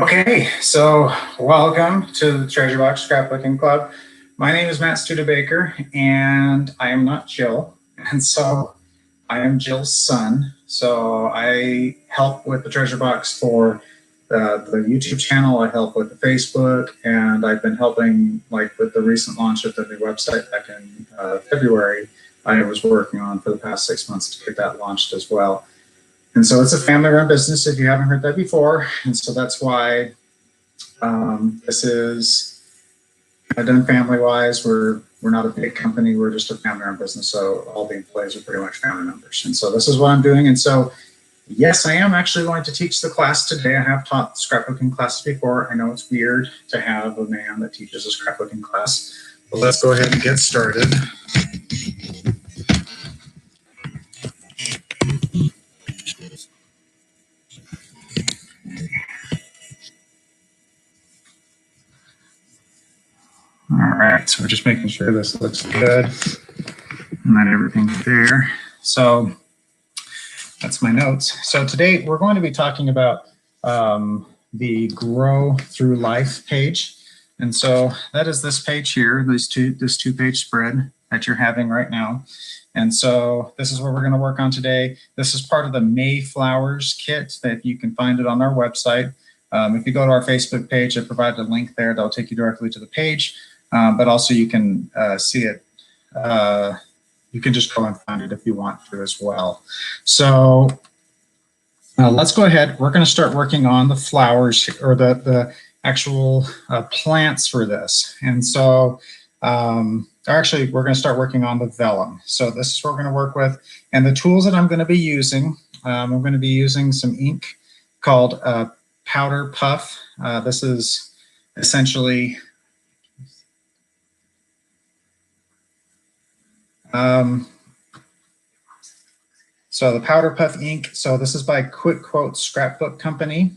Okay, so welcome to the Treasure Boix Scrapbooking Club. My name is Matt Studebaker, and I am not Jill, and so I am Jill's son. So I help with the Treasure Box for the YouTube channel. I help with the Facebook, and I've been helping with the recent launch of the new website back in February. I was working on for the past 6 months to get that launched as well. And so it's a family-run business, if you haven't heard that before. And so that's why this is done family-wise. We're not a big company. We're just a family-run business. So all the employees are pretty much family members. And so this is what I'm doing. And so, yes, I am actually going to teach the class today. I have taught scrapbooking classes before. I know it's weird to have a man that teaches a scrapbooking class, but let's go ahead and get started. All right, so we're just making sure this looks good and that everything's there. So that's my notes. So today we're going to be talking about the Grow Through Life page. And so that is this page here, this two-page spread that you're having right now. And so this is what we're going to work on today. This is part of the Mayflowers kit that you can find it on our website. If you go to our Facebook page, I provided a link there that'll take you directly to the page. But also you can see it. You can just go and find it if you want to as well. So let's go ahead. We're going to start working on the flowers or the actual plants for this. And so actually, we're going to start working on the vellum. So this is what we're going to work with. And the tools that I'm going to be using, I'm going to be using some ink called Powder Puff. This is essentially so the Powder Puff ink, so this is by Quick Quote Scrapbook Company.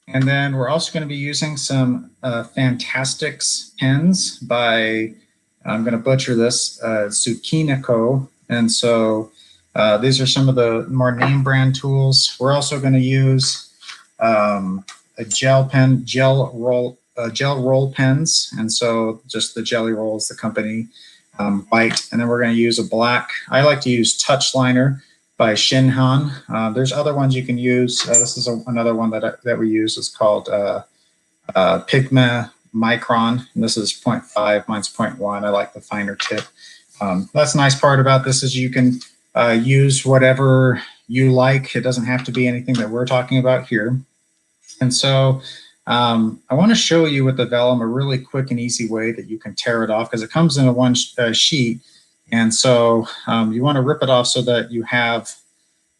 And then we're also going to be using some Fantastics pens by, I'm going to butcher this, Tsukino. And so these are some of the more name brand tools. We're also going to use a gel roll pens. And so just the Jelly Roll is the company. White, and then we're going to use a black. I like to use Touch Liner by Shinhan. There's other ones you can use. This is another one that we use. It's called Pigma Micron, and this is 0.5. Mine's 0.1. I like the finer tip. That's the nice part about this is you can use whatever you like. It doesn't have to be anything that we're talking about here. And so I want to show you with the vellum a really quick and easy way that you can tear it off because it comes in a one sheet. And so you want to rip it off so that you have,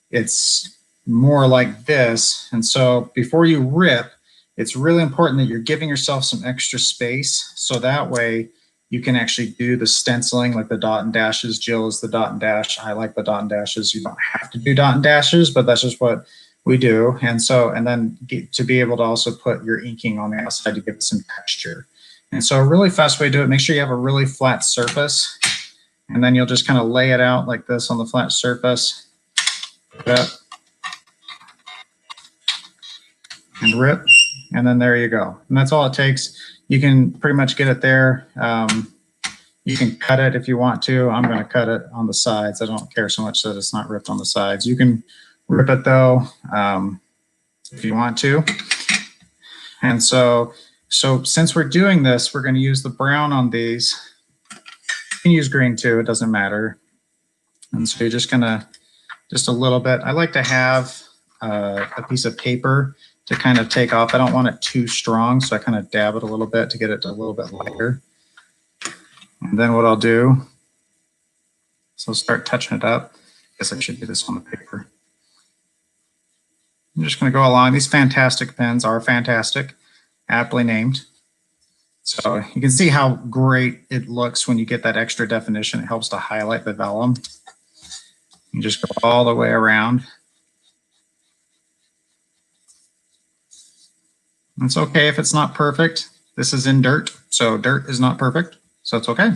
it's more like this. And so before you rip, it's really important that you're giving yourself some extra space. So that way you can actually do the stenciling like the dot and dashes. Jill is the dot and dash. I like the dot and dashes. You don't have to do dot and dashes, but that's just what we do. And so, and then to be able to also put your inking on the outside to give it some texture. And so a really fast way to do it, make sure you have a really flat surface. And then you'll just kind of lay it out like this on the flat surface. Up, and rip. And then there you go. And that's all it takes. You can pretty much get it there. You can cut it if you want to. I'm going to cut it on the sides. I don't care so much that it's not ripped on the sides. You can rip it though, if you want to. And so since we're doing this, we're going to use the brown on these. You can use green too, it doesn't matter. And so you're just gonna, just a little bit. I like to have a piece of paper to kind of take off. I don't want it too strong, so I kind of dab it a little bit to get it a little bit lighter. And then what I'll do, so I'll start touching it up. I guess I should do this on the paper. I'm just going to go along. These Fantastic pens are fantastic, aptly named. So you can see how great it looks when you get that extra definition. It helps to highlight the vellum. You just go all the way around. It's okay if it's not perfect. This is in dirt, so dirt is not perfect, so it's okay.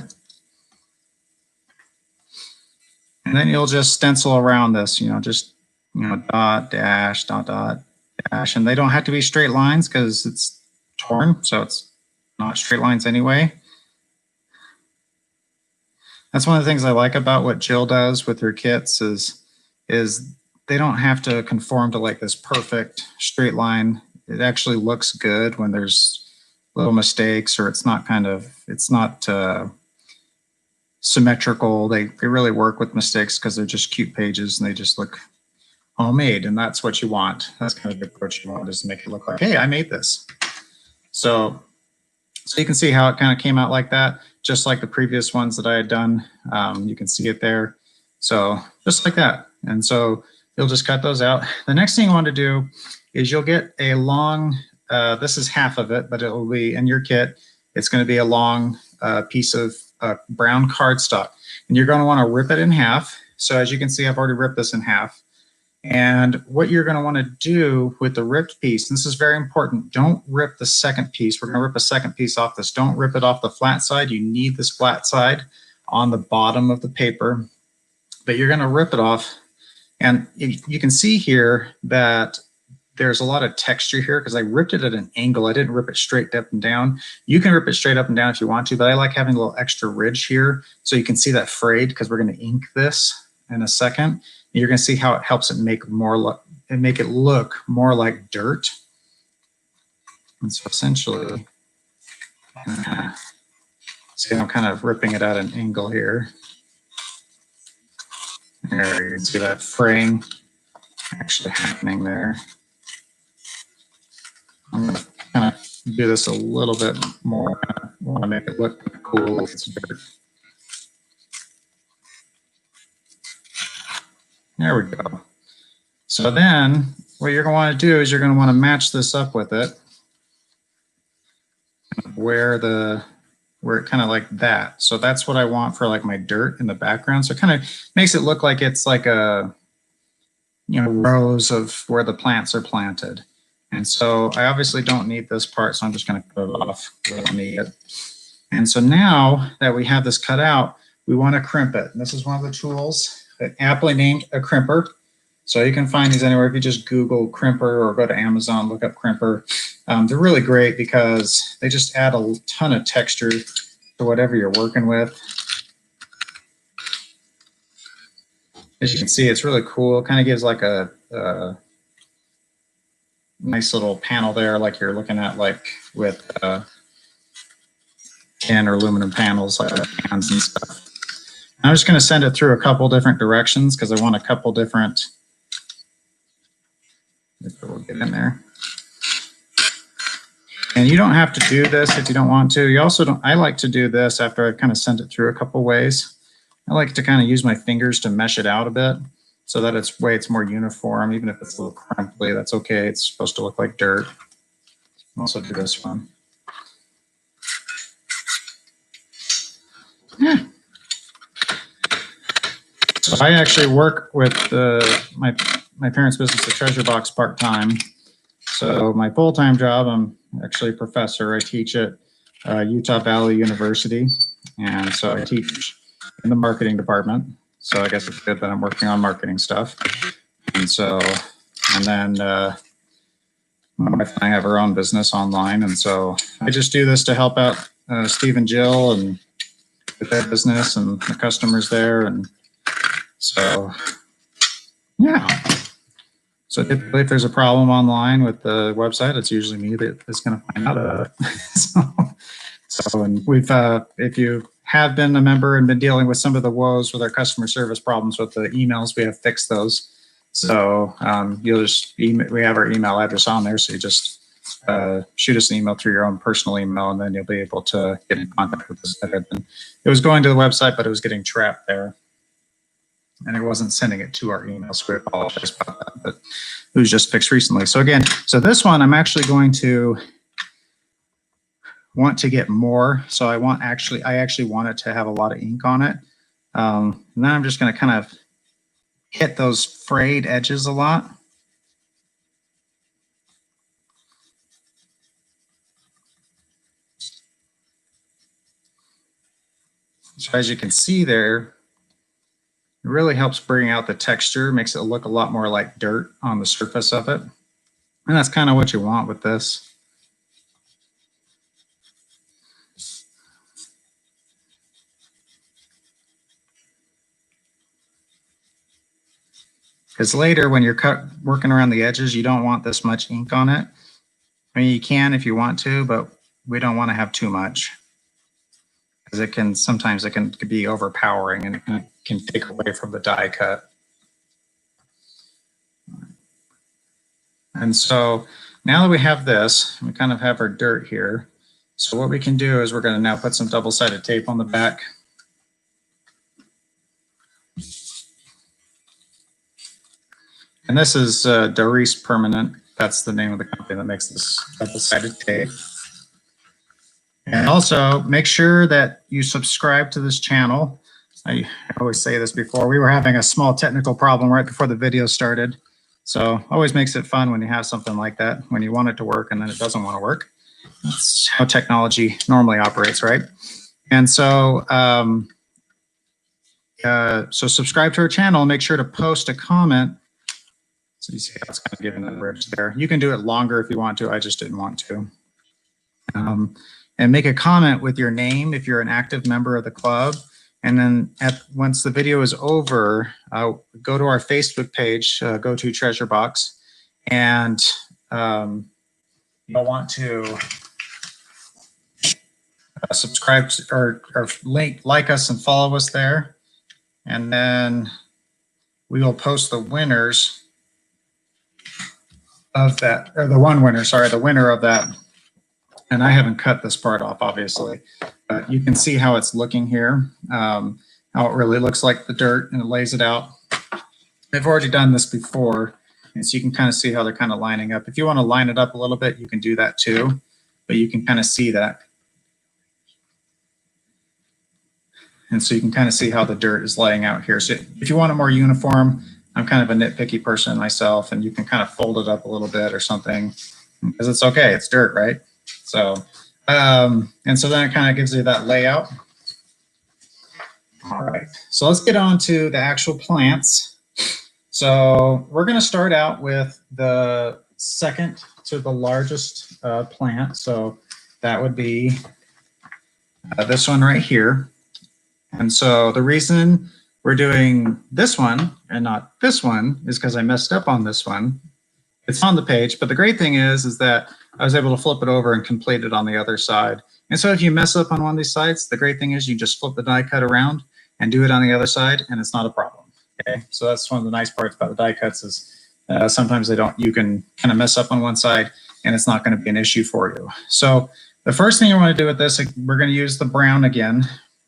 And then you'll just stencil around this, just dot, dash, dot, dot, dash, and they don't have to be straight lines because it's torn, so it's not straight lines anyway. That's one of the things I like about what Jill does with her kits is they don't have to conform to like this perfect straight line. It actually looks good when there's little mistakes or it's not symmetrical. They really work with mistakes because they're just cute pages and they just look homemade, and that's what you want. That's kind of the approach you want, is to make it look like, hey, I made this. So you can see how it kind of came out like that, just like the previous ones that I had done. You can see it there. So just like that. And so you'll just cut those out. The next thing you want to do is you'll get a long, this is half of it, but it will be in your kit. It's going to be a long piece of brown cardstock, and you're going to want to rip it in half. So as you can see, I've already ripped this in half. And what you're going to want to do with the ripped piece, and this is very important, don't rip the second piece. We're going to rip a second piece off this. Don't rip it off the flat side. You need this flat side on the bottom of the paper, but you're going to rip it off. And you can see here that there's a lot of texture here because I ripped it at an angle. I didn't rip it straight up and down. You can rip it straight up and down if you want to, but I like having a little extra ridge here so you can see that frayed, because we're going to ink this in a second. You're going to see how it helps it make it look more like dirt. And so essentially, see, I'm kind of ripping it at an angle here. There, you can see that fraying actually happening there. I'm going to kind of do this a little bit more. I want to make it look cool if it's dirt. There we go. So then what you're going to want to do is you're going to want to match this up with it where it kind of like that. So that's what I want for like my dirt in the background. So it kind of makes it look like it's like a, rows of where the plants are planted. And so I obviously don't need this part, so I'm just going to cut it off. I don't need it. And so now that we have this cut out, we want to crimp it. And this is one of the tools aptly named a crimper. So you can find these anywhere. If you just Google crimper or go to Amazon, look up crimper. They're really great because they just add a ton of texture to whatever you're working with. As you can see, it's really cool. It kind of gives like a nice little panel there, like you're looking at like with tin or aluminum panels, like cans and stuff. I'm just going to send it through a couple different directions because I want a couple different. We'll get in there. And you don't have to do this if you don't want to. You also don't. I like to do this after I've kind of sent it through a couple ways. I like to kind of use my fingers to mesh it out a bit so that it's more uniform. Even if it's a little crumply, that's okay. It's supposed to look like dirt. I'll also do this one. Yeah. So I actually work with my parents' business, the Treasure Box, part-time. So my full-time job, I'm actually a professor. I teach at Utah Valley University, and so I teach in the marketing department. So I guess it's good that I'm working on marketing stuff. And then my wife and I have our own business online, and so I just do this to help out Steve and Jill and with their business and the customers there. And so, yeah. So typically, if there's a problem online with the website, it's usually me that's going to find out about it. So, and we've, if you have been a member and been dealing with some of the woes with our customer service problems with the emails, we have fixed those. So you'll just we have our email address on there, so you just shoot us an email through your own personal email, and then you'll be able to get in contact with us better. It was going to the website, but it was getting trapped there, and it wasn't sending it to our email, so we apologize about that, but it was just fixed recently. So again, so this one I'm actually going to want to get more. So I actually want it to have a lot of ink on it. And then I'm just going to kind of hit those frayed edges a lot. So as you can see there, it really helps bring out the texture, makes it look a lot more like dirt on the surface of it. And that's kind of what you want with this. Because later when you're working around the edges, you don't want this much ink on it. I mean, you can if you want to, but we don't want to have too much. Because it can, sometimes it can be overpowering and it can take away from the die cut. And so now that we have this, we kind of have our dirt here. So what we can do is we're going to now put some double-sided tape on the back. And this is Doris Permanent. That's the name of the company that makes this double-sided tape. And also make sure that you subscribe to this channel. I always say this before. We were having a small technical problem right before the video started. So always makes it fun when you have something like that, when you want it to work and then it doesn't want to work. That's how technology normally operates, right? And so, so subscribe to our channel. Make sure to post a comment. So you see how it's kind of giving the bridge there. You can do it longer if you want to. I just didn't want to. And make a comment with your name if you're an active member of the club. And then once the video is over, go to our Facebook page, go to Treasure Boix, and you'll want to subscribe to, or like us and follow us there. And then we will post the winners of that, or the one winner, sorry, the winner of that. And I haven't cut this part off, obviously, but you can see how it's looking here, how it really looks like the dirt, and it lays it out. I've already done this before, and so you can kind of see how they're kind of lining up. If you want to line it up a little bit, you can do that too, but you can kind of see that. And so you can kind of see how the dirt is laying out here. So if you want it more uniform, I'm kind of a nitpicky person myself, and you can kind of fold it up a little bit or something, because it's okay, it's dirt, right? So, and so then it kind of gives you that layout. All right, so let's get on to the actual plants. So we're going to start out with the second to the largest plant. So that would be this one right here. And so the reason we're doing this one and not this one is because I messed up on this one. It's on the page, but the great thing is that I was able to flip it over and complete it on the other side. And so if you mess up on one of these sides, the great thing is you just flip the die cut around and do it on the other side, and it's not a problem. Okay, so that's one of the nice parts about the die cuts is sometimes they don't. You can kind of mess up on one side, and it's not going to be an issue for you. So the first thing you want to do with this, we're going to use the brown again,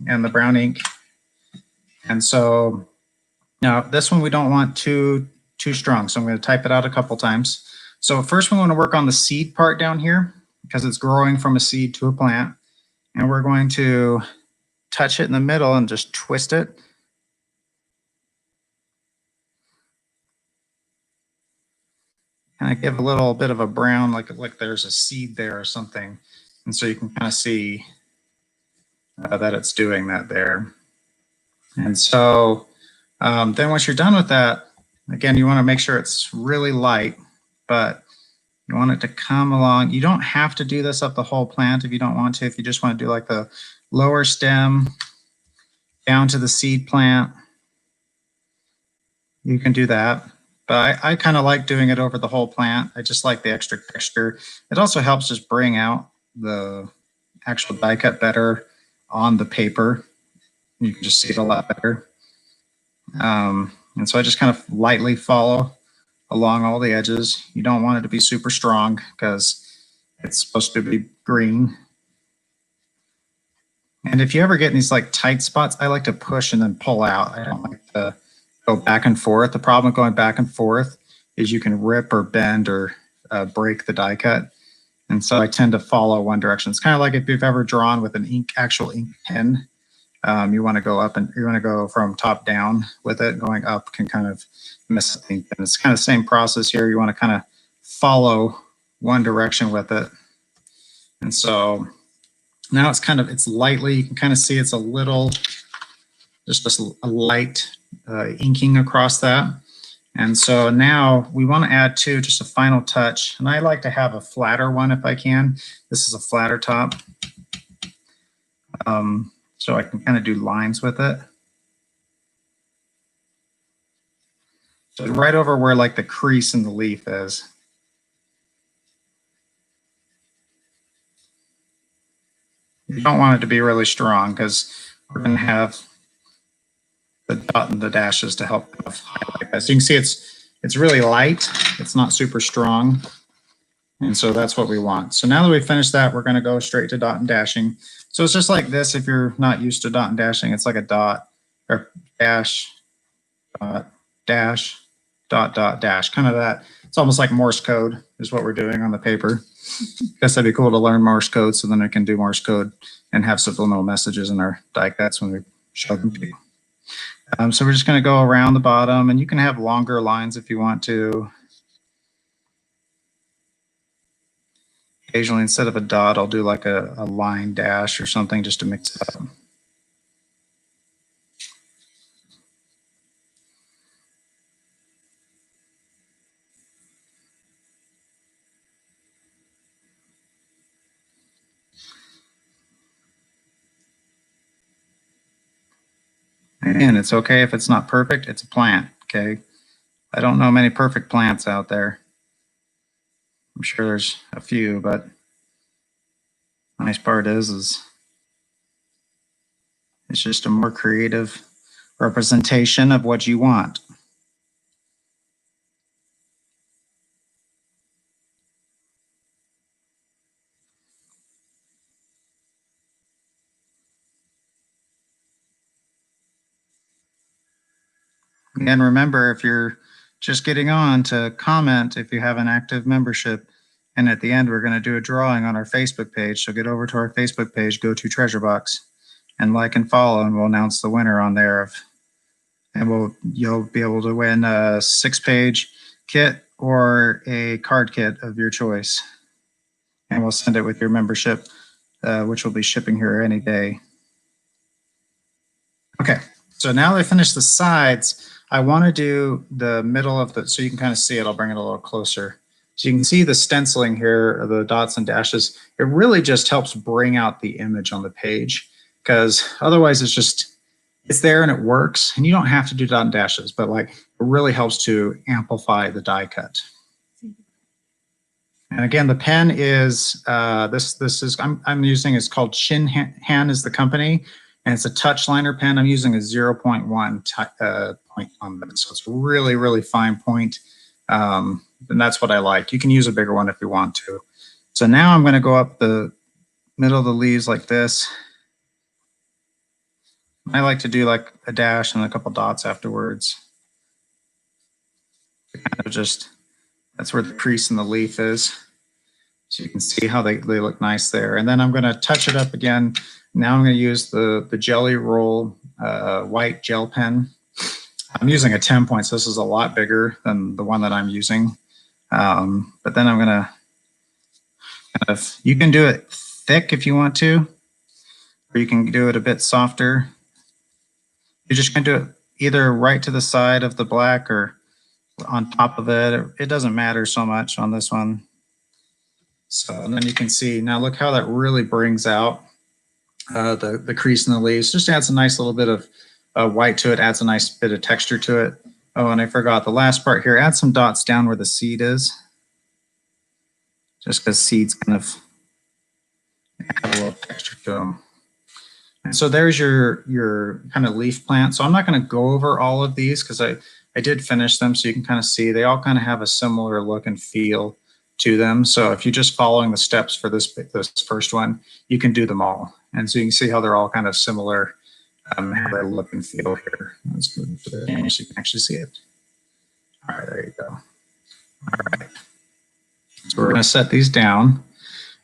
and the brown ink. And so now this one we don't want too strong, so I'm going to type it out a couple times. So first we want to work on the seed part down here because it's growing from a seed to a plant. And we're going to touch it in the middle and just twist it. And I give a little bit of a brown, like there's a seed there or something. And so you can kind of see that it's doing that there. And so then once you're done with that, again, you want to make sure it's really light, but you want it to come along. You don't have to do this up the whole plant if you don't want to. If you just want to do like the lower stem down to the seed plant, you can do that. But I kind of like doing it over the whole plant. I just like the extra texture. It also helps just bring out the actual die cut better on the paper. You can just see it a lot better. And so I just kind of lightly follow along all the edges. You don't want it to be super strong because it's supposed to be green. And if you ever get in these like tight spots, I like to push and then pull out. I don't like to go back and forth. The problem with going back and forth is you can rip or bend or break the die cut. And so I tend to follow one direction. It's kind of like if you've ever drawn with an actual ink pen. You want to go up and you want to go from top down with it. Going up can kind of miss the ink. And it's kind of the same process here. You want to kind of follow one direction with it. And so now it's lightly, you can kind of see it's a little, just a light inking across that. And so now we want to add to just a final touch. And I like to have a flatter one if I can. This is a flatter top. So I can kind of do lines with it. So right over where like the crease in the leaf is. You don't want it to be really strong because we're going to have the dot and the dashes to help highlight this. You can see it's really light. It's not super strong. And so that's what we want. So now that we've finished that, we're going to go straight to dot and dashing. So it's just like this. If you're not used to dot and dashing, it's like a dot or dash, dash, dot, dot, dash, kind of that. It's almost like Morse code is what we're doing on the paper. Guess that'd be cool to learn Morse code so then we can do Morse code and have subliminal messages in our die cuts when we show them to you. So we're just going to go around the bottom, and you can have longer lines if you want to. Occasionally, instead of a dot, I'll do like a line dash or something just to mix it up. And it's okay if it's not perfect. It's a plant, okay? I don't know many perfect plants out there. I'm sure there's a few, but the nice part is it's just a more creative representation of what you want. And remember, if you're just getting on, to comment if you have an active membership. And at the end, we're going to do a drawing on our Facebook page. So get over to our Facebook page, go to Treasure Boix, and like and follow, and we'll announce the winner on there. And you'll be able to win a 6-page kit or a card kit of your choice. And we'll send it with your membership, which will be shipping here any day. Okay, so now that I finished the sides, I want to do the middle of the, so you can kind of see it. I'll bring it a little closer. So you can see the stenciling here, the dots and dashes. It really just helps bring out the image on the page, because otherwise it's there and it works, and you don't have to do dot and dashes, but like it really helps to amplify the die cut. And again, the pen is I'm using, it's called Shin Han is the company, and it's a touch liner pen. I'm using a 0.1 point on it, so it's a really, really fine point. And that's what I like. You can use a bigger one if you want to. So now I'm going to go up the middle of the leaves like this. I like to do like a dash and a couple dots afterwards. Kind of just, that's where the crease in the leaf is. So you can see how they look nice there. And then I'm going to touch it up again. Now I'm going to use the Jelly Roll white gel pen. I'm using a 10 point, so this is a lot bigger than the one that I'm using. But then I'm going to kind of, you can do it thick if you want to, or you can do it a bit softer. You're just going to do it either right to the side of the black or on top of it. It doesn't matter so much on this one. So, and then you can see, now look how that really brings out the crease in the leaves. Just adds a nice little bit of white to it, adds a nice bit of texture to it. Oh, and I forgot the last part here. Add some dots down where the seed is. Just because seeds kind of have a little texture to them. And so there's your kind of leaf plant. So I'm not going to go over all of these because I did finish them, so you can kind of see they all kind of have a similar look and feel to them. So if you're just following the steps for this first one, you can do them all. And so you can see how they're all kind of similar, how they look and feel here. Let's move to the so you can actually see it. All right, there you go. All right. So we're going to set these down.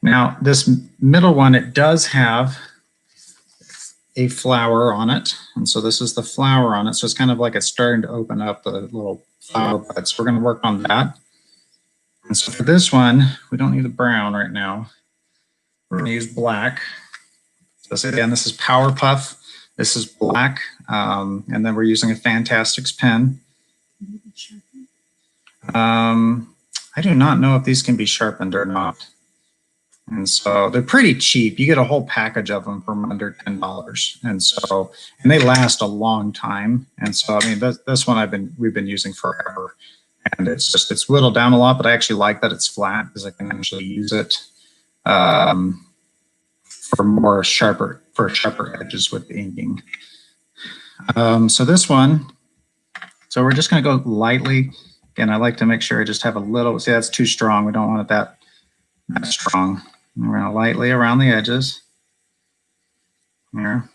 Now, this middle one, it does have a flower on it. And so this is the flower on it. So it's kind of like it's starting to open up the little flower buds. We're going to work on that. And so for this one, we don't need the brown right now. We're going to use black. So again, this is Power Puff. This is black. And then we're using a Fantastics pen. I do not know if these can be sharpened or not. And so they're pretty cheap. You get a whole package of them for under $10. And they last a long time. And so, I mean, this one we've been using forever. And it's whittled down a lot, but I actually like that it's flat because I can actually use it for sharper edges with the inking. So this one, so we're just going to go lightly. Again, I like to make sure I just have a little, see, that's too strong. We don't want it that strong. And we're going to lightly around the edges. Here.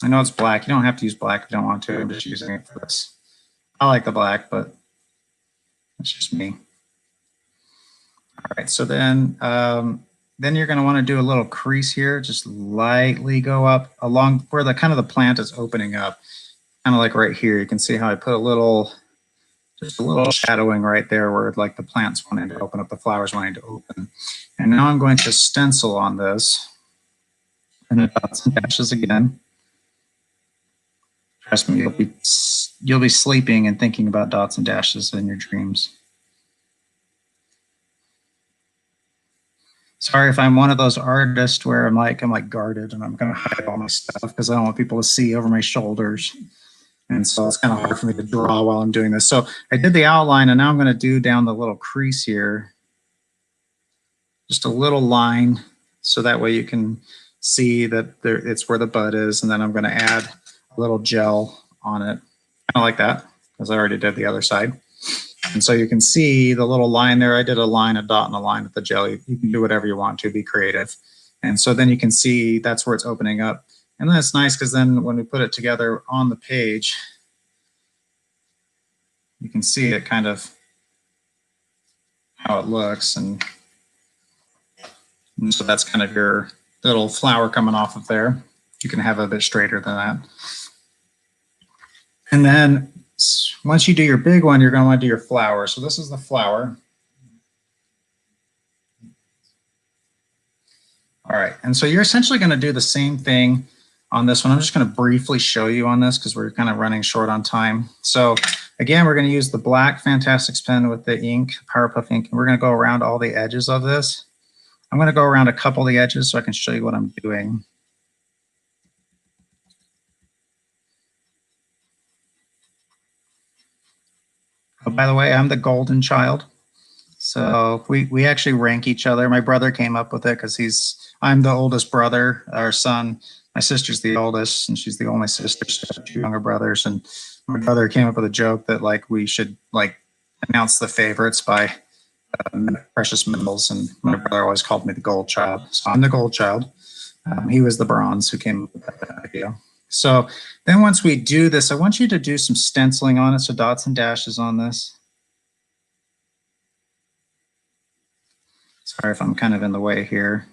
I know it's black. You don't have to use black if you don't want to. I'm just using it for this. I like the black, but that's just me. All right, so then you're going to want to do a little crease here. Just lightly go up along where the kind of the plant is opening up. Kind of like right here. You can see how I put just a little shadowing right there where like the plant's wanting to open up, the flowers wanting to open. And now I'm going to stencil on this. And the dots and dashes again. Trust me, you'll be sleeping and thinking about dots and dashes in your dreams. Sorry if I'm one of those artists where I'm like guarded and I'm going to hide all my stuff because I don't want people to see over my shoulders. And so it's kind of hard for me to draw while I'm doing this. So I did the outline, and now I'm going to do down the little crease here. Just a little line, so that way you can see that it's where the bud is. And then I'm going to add a little gel on it, kind of like that, because I already did the other side. And so you can see the little line there. I did a line, a dot, and a line with the gel. You can do whatever you want to, be creative. And so then you can see that's where it's opening up. And then it's nice because then when we put it together on the page, you can see it kind of how it looks. And so that's kind of your little flower coming off of there. You can have it a bit straighter than that. And then once you do your big one, you're going to want to do your flower. So this is the flower. All right, and so you're essentially going to do the same thing on this one. I'm just going to briefly show you on this because we're kind of running short on time. So again, we're going to use the black Fantastics pen with the ink, Powerpuff ink, and we're going to go around all the edges of this. I'm going to go around a couple of the edges so I can show you what I'm doing. Oh, by the way, I'm the golden child. So we actually rank each other. My brother came up with it because I'm the oldest brother, our son. My sister's the oldest, and she's the only sister. So I have 2 younger brothers. And my brother came up with a joke that like we should like announce the favorites by precious metals. And my brother always called me the gold child. So I'm the gold child. He was the bronze who came up with that idea. So then once we do this, I want you to do some stenciling on it. So dots and dashes on this. Sorry if I'm kind of in the way here.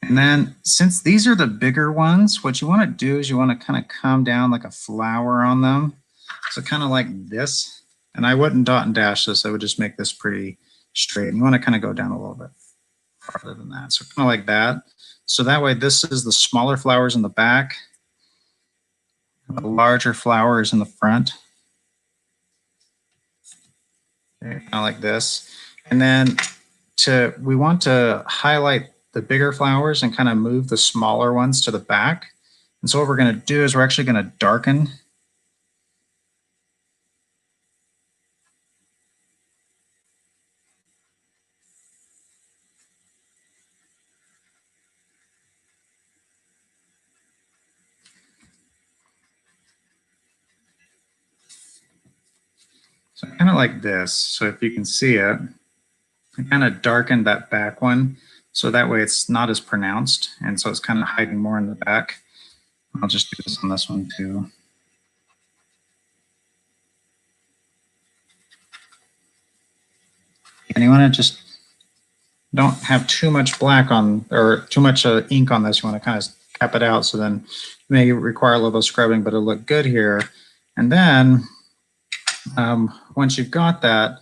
And then since these are the bigger ones, what you want to do is you want to kind of come down like a flower on them. So kind of like this. And I wouldn't dot and dash this. I would just make this pretty straight. And you want to kind of go down a little bit farther than that. So kind of like that. So that way this is the smaller flowers in the back. The larger flower is in the front. Okay, kind of like this. And then we want to highlight the bigger flowers and kind of move the smaller ones to the back. And so what we're going to do is we're actually going to darken. So kind of like this. So if you can see it, I kind of darkened that back one. So that way it's not as pronounced. And so it's kind of hiding more in the back. I'll just do this on this one too. And you want to just don't have too much black on, or too much ink on this. You want to kind of cap it out. So then it may require a little bit of scrubbing, but it'll look good here. And then once you've got that,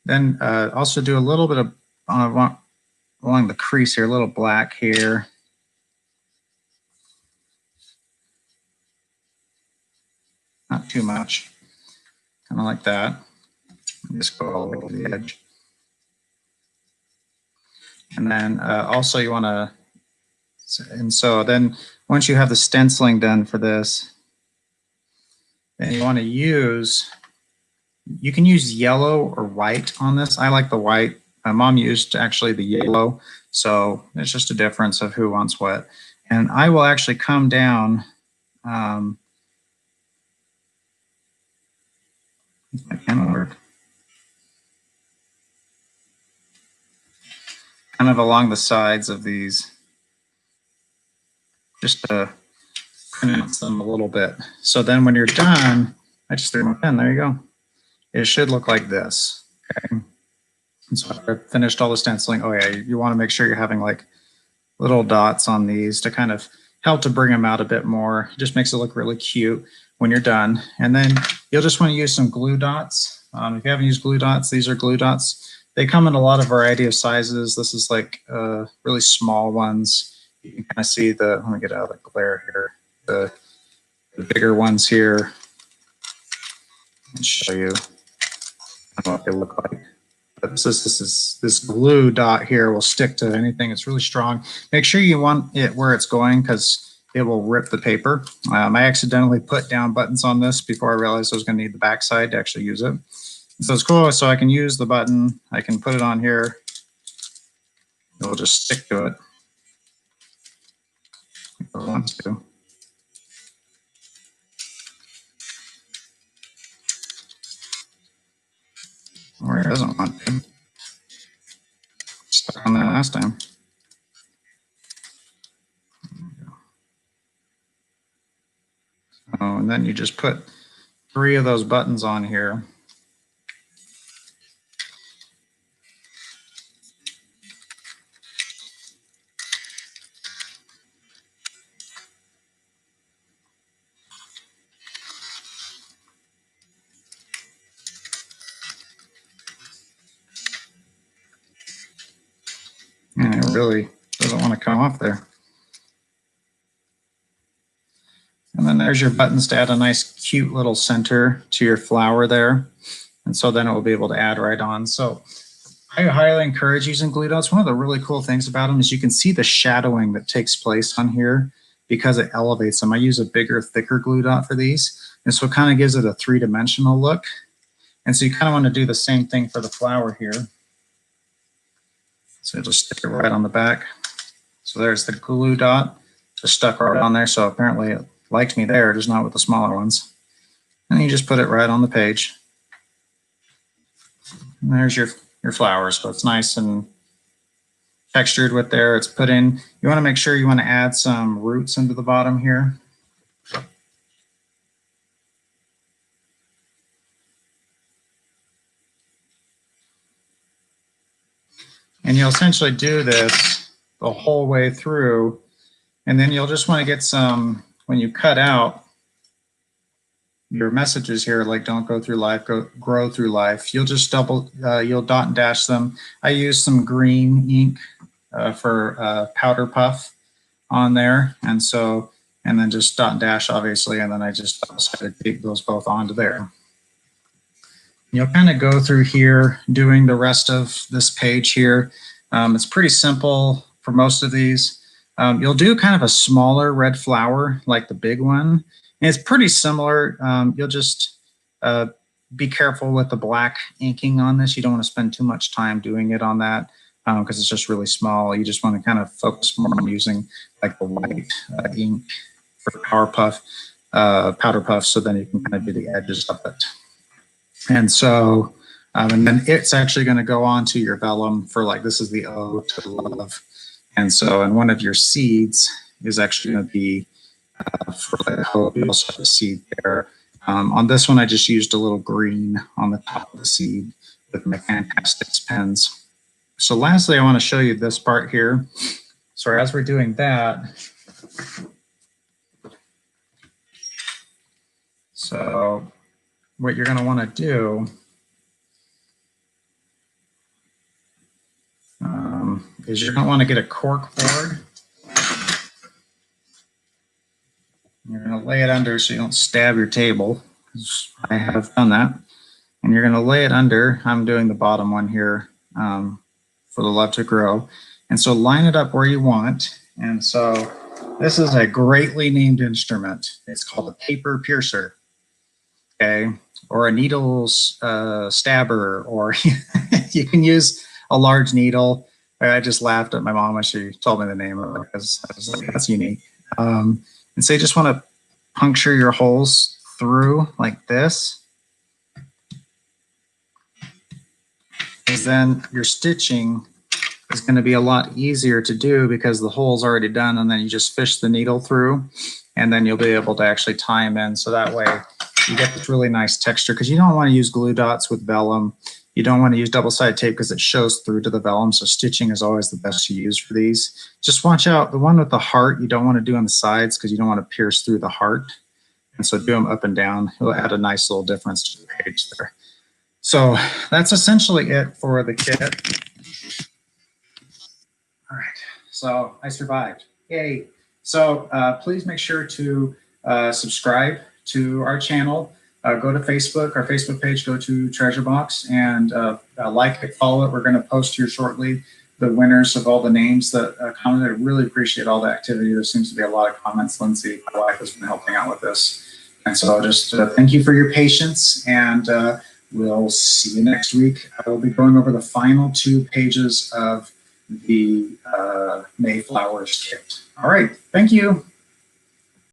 then also do a little bit of along the crease here, a little black here. not too much, kind of like that. Just go all the way to the edge. And then also you want to, and so then once you have the stenciling done for this, then you want to use, you can use yellow or white on this. I like the white. My mom used actually the yellow. So it's just a difference of who wants what. And I will actually come down. My camera work. Kind of along the sides of these, just to pronounce them a little bit. So then when you're done, I just threw my pen, there you go. It should look like this, okay? And so after I've finished all the stenciling, oh yeah, you want to make sure you're having like little dots on these to kind of help to bring them out a bit more. It just makes it look really cute when you're done. And then you'll just want to use some glue dots. If you haven't used glue dots, these are glue dots. They come in a lot of variety of sizes. This is like really small ones. You can kind of see the, let me get out of the glare here. The bigger ones here. I'll show you. I don't know what they look like. But this glue dot here will stick to anything. It's really strong. Make sure you want it where it's going because it will rip the paper. I accidentally put down buttons on this before I realized I was going to need the backside to actually use it. So it's cool. So I can use the button. I can put it on here. It will just stick to it if I want to. Or it doesn't want to. Stuck on that last time. Oh, and then you just put 3 of those buttons on here. And it really doesn't want to come off there. And then there's your buttons to add a nice cute little center to your flower there. And so then it will be able to add right on. So I highly encourage using glue dots. One of the really cool things about them is you can see the shadowing that takes place on here because it elevates them. I use a bigger, thicker glue dot for these. And so it kind of gives it a 3-dimensional look. And so you kind of want to do the same thing for the flower here. So just stick it right on the back. So there's the glue dot just stuck right on there. So apparently it liked me there, just not with the smaller ones. And you just put it right on the page. And there's your flowers. So it's nice and textured with there. It's put in. You want to make sure you want to add some roots into the bottom here. And you'll essentially do this the whole way through. And then you'll just want to get some, when you cut out your messages here, like don't go through life, grow through life, you'll just you'll dot and dash them. I use some green ink for powder puff on there. And so, and then just dot and dash, obviously. And then I just decided to take those both onto there. You'll kind of go through here doing the rest of this page here. It's pretty simple for most of these. You'll do kind of a smaller red flower like the big one. And it's pretty similar. You'll just be careful with the black inking on this. You don't want to spend too much time doing it on that because it's just really small. You just want to kind of focus more on using like the white ink for powder puff, so then you can kind of do the edges of it. And so, and then it's actually going to go on to your vellum for like, this is the O to love. And so, and one of your seeds is actually going to be for like hope. You also have a seed there. On this one, I just used a little green on the top of the seed with my Fantastics pens. So lastly, I want to show you this part here. So as we're doing that, so what you're going to want to do is you're going to want to get a cork board. You're going to lay it under so you don't stab your table. I have done that. And you're going to lay it under. I'm doing the bottom one here for the love to grow. And so line it up where you want. And so this is a greatly named instrument. It's called a paper piercer, okay, or a needle stabber, or you can use a large needle. I just laughed at my mom when she told me the name of it because I was like, that's unique. And so you just want to puncture your holes through like this. Because then your stitching is going to be a lot easier to do because the hole's already done, and then you just fish the needle through, and then you'll be able to actually tie them in. So that way you get this really nice texture, because you don't want to use glue dots with vellum. You don't want to use double-sided tape because it shows through to the vellum. So stitching is always the best to use for these. Just watch out. The one with the heart, you don't want to do on the sides because you don't want to pierce through the heart. And so do them up and down. It'll add a nice little difference to the page there. So that's essentially it for the kit. All right, so I survived. Yay. So please make sure to subscribe to our channel. Go to Facebook, our Facebook page, go to Treasure Boix, and like it, follow it. We're going to post here shortly the winners of all the names that commented. I really appreciate all the activity. There seems to be a lot of comments. Lindsay, my wife, has been helping out with this. And so just thank you for your patience, and we'll see you next week. I will be going over the final 2 pages of the Mayflowers kit. All right, thank you.